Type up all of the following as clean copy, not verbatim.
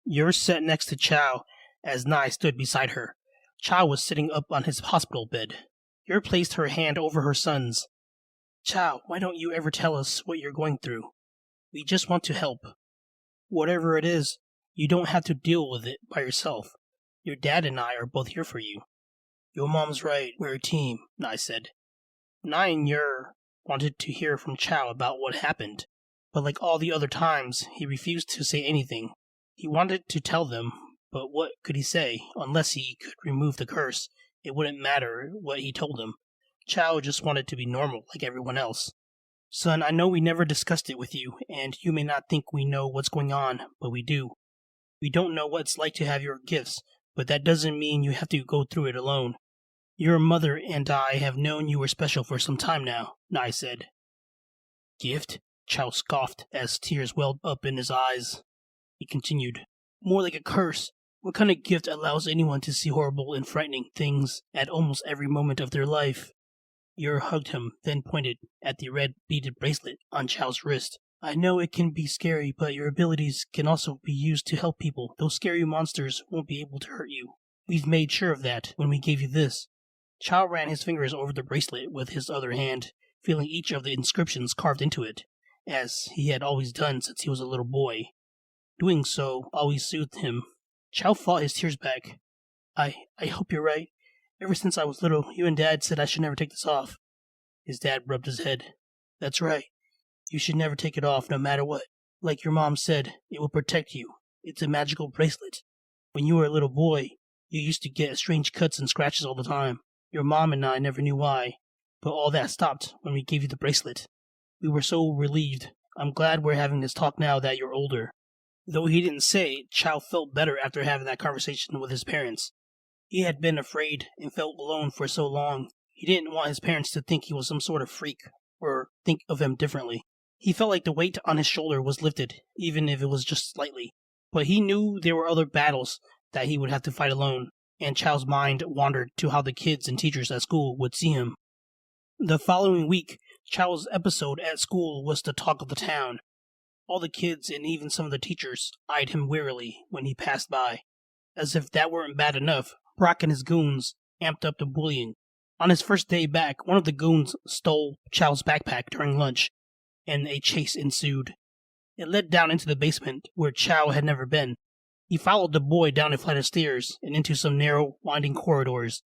Yer sat next to Chao as Nai stood beside her. Chao was sitting up on his hospital bed. Yer placed her hand over her son's. Chao, why don't you ever tell us what you're going through? We just want to help. Whatever it is, you don't have to deal with it by yourself. Your dad and I are both here for you. Your mom's right, we're a team, Nai said. Nai and Yer wanted to hear from Chao about what happened, but like all the other times, he refused to say anything. He wanted to tell them, but what could he say? Unless he could remove the curse, it wouldn't matter what he told them. Chao just wanted to be normal like everyone else. Son, I know we never discussed it with you, and you may not think we know what's going on, but we do. We don't know what it's like to have your gifts, but that doesn't mean you have to go through it alone. Your mother and I have known you were special for some time now, Nai said. Gift? Chao scoffed as tears welled up in his eyes. He continued, more like a curse. What kind of gift allows anyone to see horrible and frightening things at almost every moment of their life? Yer hugged him, then pointed at the red beaded bracelet on Chao's wrist. I know it can be scary, but your abilities can also be used to help people. Those scary monsters won't be able to hurt you. We've made sure of that when we gave you this. Chao ran his fingers over the bracelet with his other hand, feeling each of the inscriptions carved into it, as he had always done since he was a little boy. Doing so always soothed him. Chao fought his tears back. I hope you're right. Ever since I was little, you and Dad said I should never take this off. His dad rubbed his head. That's right. You should never take it off, no matter what. Like your mom said, it will protect you. It's a magical bracelet. When you were a little boy, you used to get strange cuts and scratches all the time. Your mom and I never knew why, but all that stopped when we gave you the bracelet. We were so relieved. I'm glad we're having this talk now that you're older. Though he didn't say it, Chao felt better after having that conversation with his parents. He had been afraid and felt alone for so long. He didn't want his parents to think he was some sort of freak, or think of him differently. He felt like the weight on his shoulder was lifted, even if it was just slightly. But he knew there were other battles that he would have to fight alone, and Chao's mind wandered to how the kids and teachers at school would see him. The following week, Chao's episode at school was the talk of the town. All the kids and even some of the teachers eyed him wearily when he passed by. As if that weren't bad enough, Brock and his goons amped up the bullying. On his first day back, one of the goons stole Chao's backpack during lunch, and a chase ensued. It led down into the basement, where Chao had never been. He followed the boy down a flight of stairs and into some narrow, winding corridors.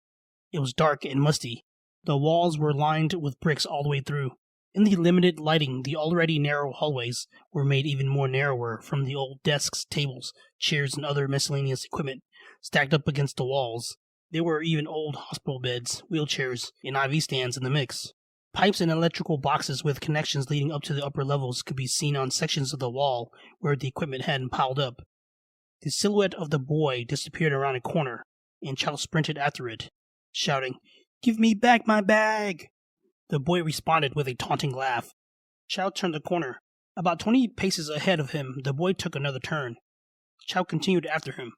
It was dark and musty. The walls were lined with bricks all the way through. In the limited lighting, the already narrow hallways were made even more narrower from the old desks, tables, chairs, and other miscellaneous equipment stacked up against the walls. There were even old hospital beds, wheelchairs, and IV stands in the mix. Pipes and electrical boxes with connections leading up to the upper levels could be seen on sections of the wall where the equipment had been piled up. The silhouette of the boy disappeared around a corner, and Chao sprinted after it, shouting, "Give me back my bag!" The boy responded with a taunting laugh. Chao turned the corner. About 20 paces ahead of him, the boy took another turn. Chao continued after him.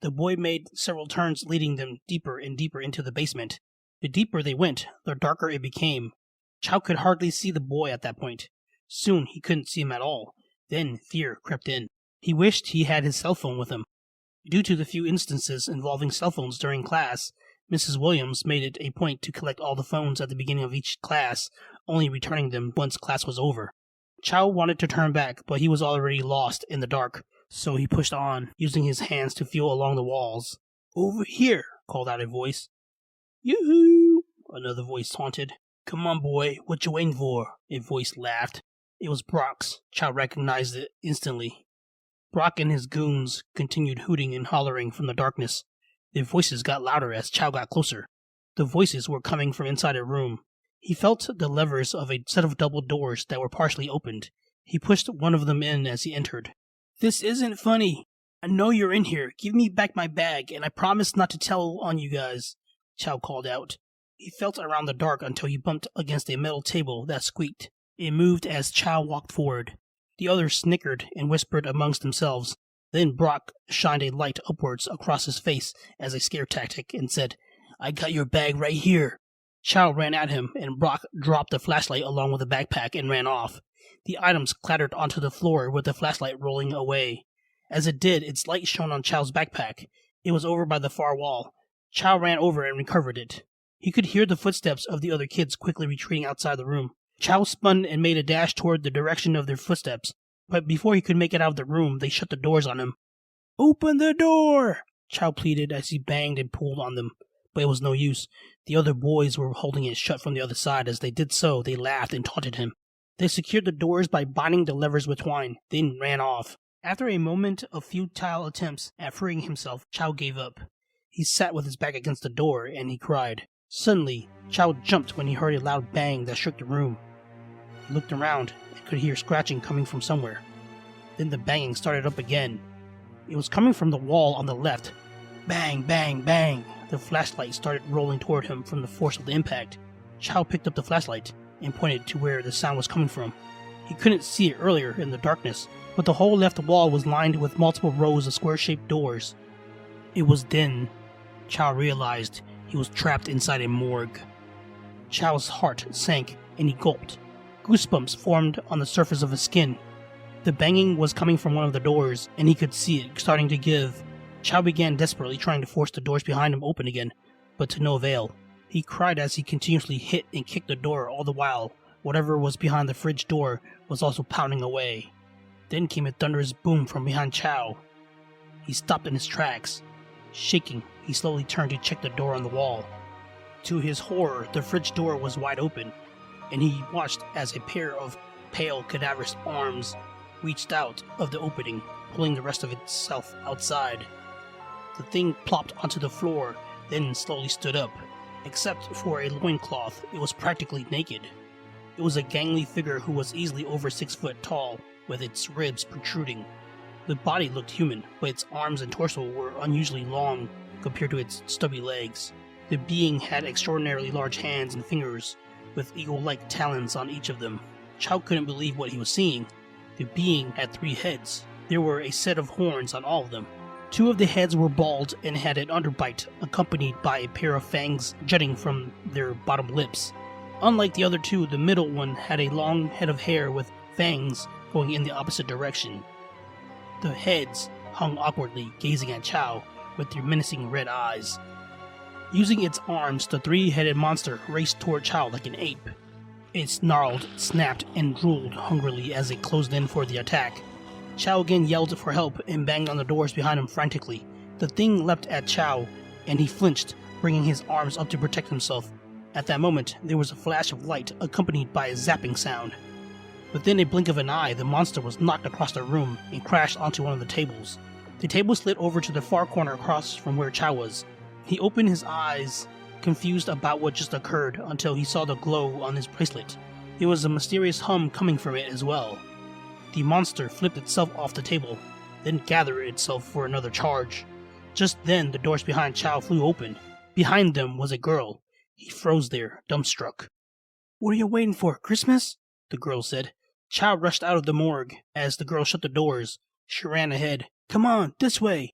The boy made several turns, leading them deeper and deeper into the basement. The deeper they went, the darker it became. Chao could hardly see the boy at that point. Soon he couldn't see him at all. Then fear crept in. He wished he had his cell phone with him. Due to the few instances involving cell phones during class, Mrs. Williams made it a point to collect all the phones at the beginning of each class, only returning them once class was over. Chao wanted to turn back, but he was already lost in the dark, so he pushed on, using his hands to feel along the walls. "Over here," called out a voice. "Yoo-hoo!" another voice taunted. "Come on, boy, what you waiting for?" a voice laughed. It was Brock's. Chao recognized it instantly. Brock and his goons continued hooting and hollering from the darkness. Their voices got louder as Chao got closer. The voices were coming from inside a room. He felt the levers of a set of double doors that were partially opened. He pushed one of them in as he entered. "This isn't funny. I know you're in here. Give me back my bag, and I promise not to tell on you guys," Chao called out. He felt around the dark until he bumped against a metal table that squeaked. It moved as Chao walked forward. The others snickered and whispered amongst themselves. Then Brock shined a light upwards across his face as a scare tactic and said, "I got your bag right here." Chao ran at him, and Brock dropped the flashlight along with the backpack and ran off. The items clattered onto the floor with the flashlight rolling away. As it did, its light shone on Chao's backpack. It was over by the far wall. Chao ran over and recovered it. He could hear the footsteps of the other kids quickly retreating outside the room. Chao spun and made a dash toward the direction of their footsteps, but before he could make it out of the room, they shut the doors on him. "Open the door!" Chao pleaded as he banged and pulled on them, but it was no use. The other boys were holding it shut from the other side. As they did so, they laughed and taunted him. They secured the doors by binding the levers with twine, then ran off. After a moment of futile attempts at freeing himself, Chao gave up. He sat with his back against the door, and he cried. Suddenly, Chao jumped when he heard a loud bang that shook the room. He looked around and could hear scratching coming from somewhere. Then the banging started up again. It was coming from the wall on the left. Bang, bang, bang. The flashlight started rolling toward him from the force of the impact. Chao picked up the flashlight and pointed to where the sound was coming from. He couldn't see it earlier in the darkness, but the whole left wall was lined with multiple rows of square-shaped doors. It was then Chao realized he was trapped inside a morgue. Chao's heart sank and he gulped. Goosebumps formed on the surface of his skin. The banging was coming from one of the doors, and he could see it starting to give. Chao began desperately trying to force the doors behind him open again, but to no avail. He cried as he continuously hit and kicked the door, all the while whatever was behind the fridge door was also pounding away. Then came a thunderous boom from behind Chao. He stopped in his tracks. Shaking, he slowly turned to check the door on the wall. To his horror, the fridge door was wide open, and he watched as a pair of pale, cadaverous arms reached out of the opening, pulling the rest of itself outside. The thing plopped onto the floor, then slowly stood up. Except for a loincloth, it was practically naked. It was a gangly figure who was easily over 6 foot tall, with its ribs protruding. The body looked human, but its arms and torso were unusually long compared to its stubby legs. The being had extraordinarily large hands and fingers, with eagle-like talons on each of them. Chao couldn't believe what he was seeing. The being had 3 heads. There were a set of horns on all of them. 2 of the heads were bald and had an underbite, accompanied by a pair of fangs jutting from their bottom lips. Unlike the other 2, the middle one had a long head of hair with fangs going in the opposite direction. The heads hung awkwardly, gazing at Chao with their menacing red eyes. Using its arms, the 3-headed monster raced toward Chao like an ape. It snarled, snapped, and drooled hungrily as it closed in for the attack. Chao again yelled for help and banged on the doors behind him frantically. The thing leapt at Chao, and he flinched, bringing his arms up to protect himself. At that moment, there was a flash of light accompanied by a zapping sound. Within a blink of an eye, the monster was knocked across the room and crashed onto one of the tables. The table slid over to the far corner across from where Chao was. He opened his eyes, confused about what just occurred, until he saw the glow on his bracelet. There was a mysterious hum coming from it as well. The monster flipped itself off the table, then gathered itself for another charge. Just then, the doors behind Chao flew open. Behind them was a girl. He froze there, dumbstruck. "What are you waiting for, Christmas?" the girl said. Chao rushed out of the morgue. As the girl shut the doors, she ran ahead. "Come on, this way!"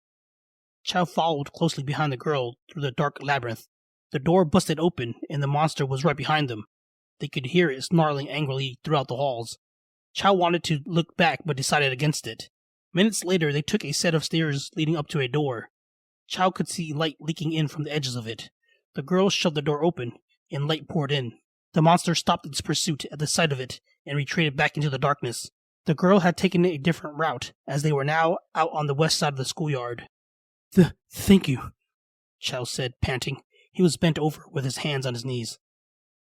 Chao followed closely behind the girl through the dark labyrinth. The door busted open, and the monster was right behind them. They could hear it snarling angrily throughout the halls. Chao wanted to look back, but decided against it. Minutes later, they took a set of stairs leading up to a door. Chao could see light leaking in from the edges of it. The girl shoved the door open, and light poured in. The monster stopped its pursuit at the sight of it, and retreated back into the darkness. The girl had taken a different route, as they were now out on the west side of the schoolyard. Thank you," Chao said, panting. He was bent over with his hands on his knees.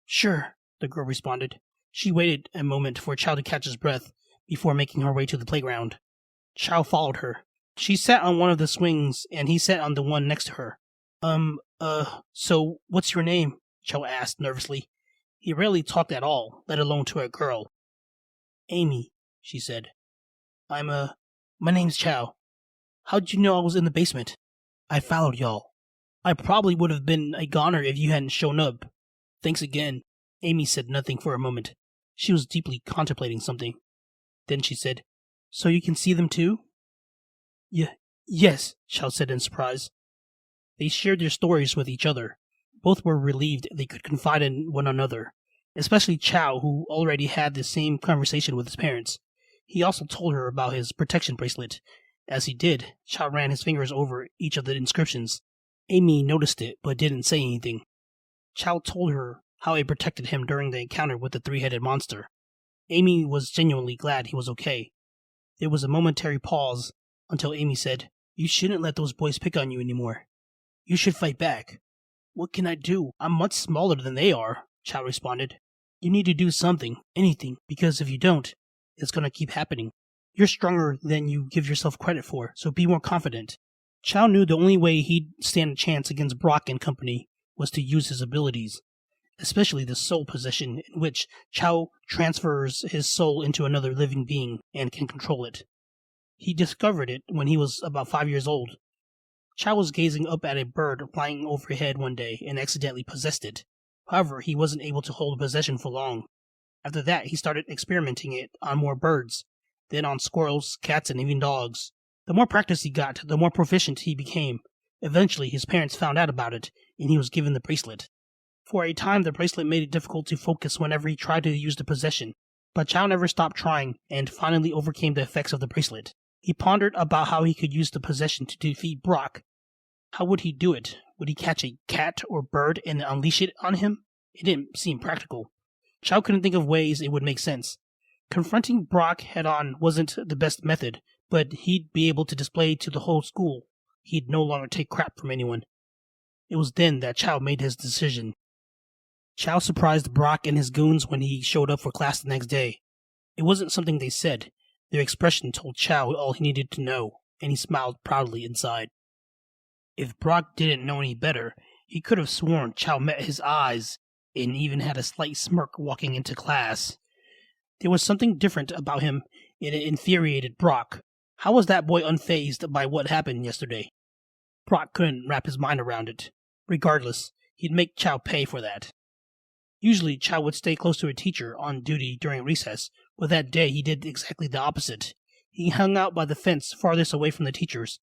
"Sure," the girl responded. She waited a moment for Chao to catch his breath before making her way to the playground. Chao followed her. She sat on one of the swings, and he sat on the one next to her. So what's your name?" Chao asked nervously. He rarely talked at all, let alone to a girl. "Amy," she said. My name's Chao. How'd you know I was in the basement?" "I followed y'all. I probably would have been a goner if you hadn't shown up." "Thanks again." Amy said nothing for a moment. She was deeply contemplating something. Then she said, "So you can see them too?" Yes, Chao said in surprise. They shared their stories with each other. Both were relieved they could confide in one another, especially Chao, who already had the same conversation with his parents. He also told her about his protection bracelet, As he did, Chao ran his fingers over each of the inscriptions. Amy noticed it, but didn't say anything. Chao told her how it protected him during the encounter with the three-headed monster. Amy was genuinely glad he was okay. There was a momentary pause until Amy said, "You shouldn't let those boys pick on you anymore. You should fight back." "What can I do? I'm much smaller than they are," Chao responded. "You need to do something, anything, because if you don't, it's going to keep happening. You're stronger than you give yourself credit for, so be more confident." Chao knew the only way he'd stand a chance against Brock and company was to use his abilities, especially the soul possession, in which Chao transfers his soul into another living being and can control it. He discovered it when he was about 5 years old. Chao was gazing up at a bird flying overhead one day and accidentally possessed it. However, he wasn't able to hold possession for long. After that, he started experimenting it on more birds, then on squirrels, cats, and even dogs. The more practice he got, the more proficient he became. Eventually, his parents found out about it, and he was given the bracelet. For a time, the bracelet made it difficult to focus whenever he tried to use the possession, but Chao never stopped trying and finally overcame the effects of the bracelet. He pondered about how he could use the possession to defeat Brock. How would he do it? Would he catch a cat or bird and unleash it on him? It didn't seem practical. Chao couldn't think of ways it would make sense. Confronting Brock head-on wasn't the best method, but he'd be able to display to the whole school he'd no longer take crap from anyone. It was then that Chao made his decision. Chao surprised Brock and his goons when he showed up for class the next day. It wasn't something they said. Their expression told Chao all he needed to know, and he smiled proudly inside. If Brock didn't know any better, he could have sworn Chao met his eyes and even had a slight smirk walking into class. There was something different about him, and it infuriated Brock. How was that boy unfazed by what happened yesterday? Brock couldn't wrap his mind around it. Regardless, he'd make Chao pay for that. Usually, Chao would stay close to a teacher on duty during recess, but that day he did exactly the opposite. He hung out by the fence farthest away from the teachers.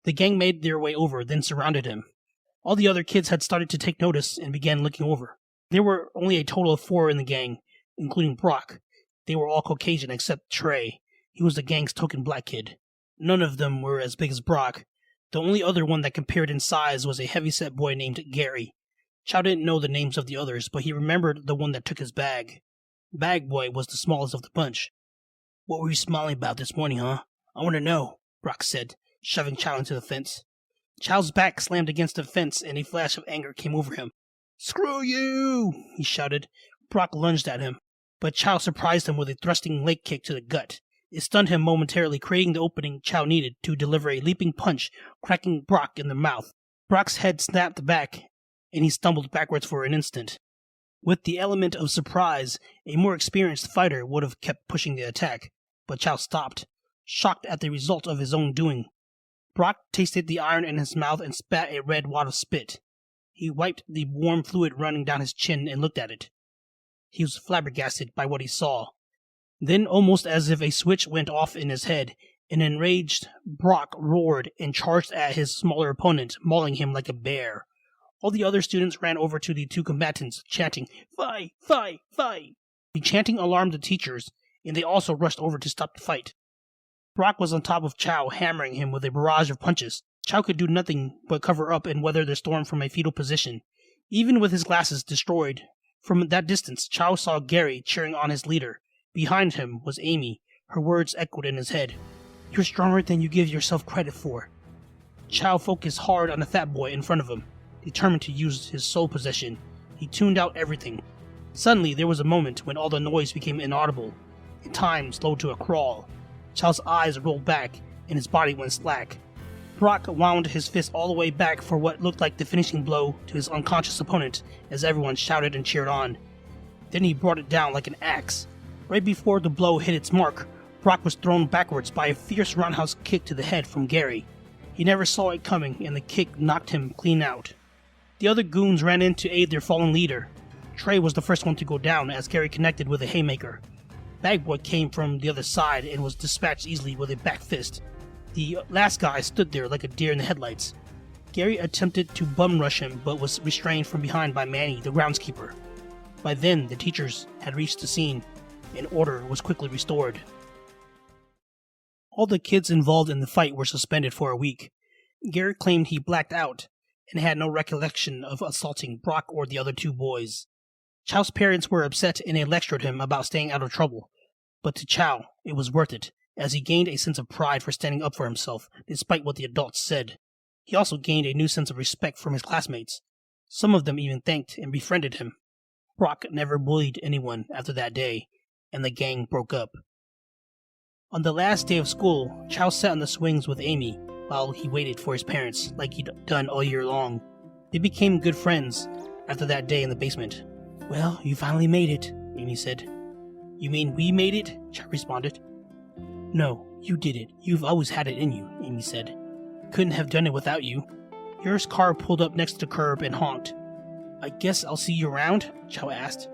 The gang made their way over, then surrounded him. All the other kids had started to take notice and began looking over. There were only a total of 4 in the gang, including Brock. They were all Caucasian except Trey. He was the gang's token black kid. None of them were as big as Brock. The only other one that compared in size was a heavy-set boy named Gary. Chao didn't know the names of the others, but he remembered the one that took his bag. Bag boy was the smallest of the bunch. "What were you smiling about this morning, huh? I want to know," Brock said, shoving Chao into the fence. Chao's back slammed against the fence and a flash of anger came over him. "Screw you!" he shouted. Brock lunged at him, but Chao surprised him with a thrusting leg kick to the gut. It stunned him momentarily, creating the opening Chao needed to deliver a leaping punch, cracking Brock in the mouth. Brock's head snapped back, and he stumbled backwards for an instant. With the element of surprise, a more experienced fighter would have kept pushing the attack, but Chao stopped, shocked at the result of his own doing. Brock tasted the iron in his mouth and spat a red wad of spit. He wiped the warm fluid running down his chin and looked at it. He was flabbergasted by what he saw. Then, almost as if a switch went off in his head, an enraged Brock roared and charged at his smaller opponent, mauling him like a bear. All the other students ran over to the two combatants, chanting, "Fight! Fight! Fight!" The chanting alarmed the teachers, and they also rushed over to stop the fight. Brock was on top of Chao, hammering him with a barrage of punches. Chao could do nothing but cover up and weather the storm from a fetal position. Even with his glasses destroyed, from that distance, Chao saw Gary cheering on his leader. Behind him was Amy. Her words echoed in his head. "You're stronger than you give yourself credit for." Chao focused hard on the fat boy in front of him, determined to use his soul possession. He tuned out everything. Suddenly, there was a moment when all the noise became inaudible, and time slowed to a crawl. Chao's eyes rolled back, and his body went slack. Brock wound his fist all the way back for what looked like the finishing blow to his unconscious opponent as everyone shouted and cheered on. Then he brought it down like an axe. Right before the blow hit its mark, Brock was thrown backwards by a fierce roundhouse kick to the head from Gary. He never saw it coming, and the kick knocked him clean out. The other goons ran in to aid their fallen leader. Trey was the first one to go down as Gary connected with a haymaker. Bagboy came from the other side and was dispatched easily with a back fist. The last guy stood there like a deer in the headlights. Gary attempted to bum rush him but was restrained from behind by Manny, the groundskeeper. By then, the teachers had reached the scene, and order was quickly restored. All the kids involved in the fight were suspended for a week. Garrett claimed he blacked out and had no recollection of assaulting Brock or the other two boys. Chao's parents were upset and they lectured him about staying out of trouble. But to Chao, it was worth it, as he gained a sense of pride for standing up for himself, despite what the adults said. He also gained a new sense of respect from his classmates. Some of them even thanked and befriended him. Brock never bullied anyone after that day, and the gang broke up. On the last day of school, Chao sat on the swings with Amy while he waited for his parents, like he'd done all year long. They became good friends after that day in the basement. "Well, you finally made it," Amy said. "You mean we made it?" Chao responded. "No, you did it. You've always had it in you," Amy said. "Couldn't have done it without you." Your car pulled up next to the curb and honked. "I guess I'll see you around?" Chao asked.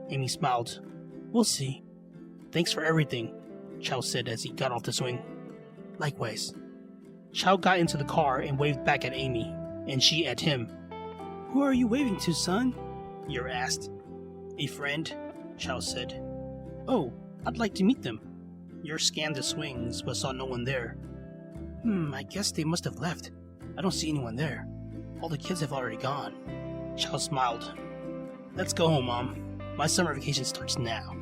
Amy smiled. "We'll see." "Thanks for everything," Chao said as he got off the swing. "Likewise." Chao got into the car and waved back at Amy, and she at him. "Who are you waving to, son?" Yer asked. "A friend," Chao said. "Oh, I'd like to meet them." Yer scanned the swings but saw no one there. I guess they must have left. I don't see anyone there. All the kids have already gone." Chao smiled. "Let's go home, Mom. My summer vacation starts now."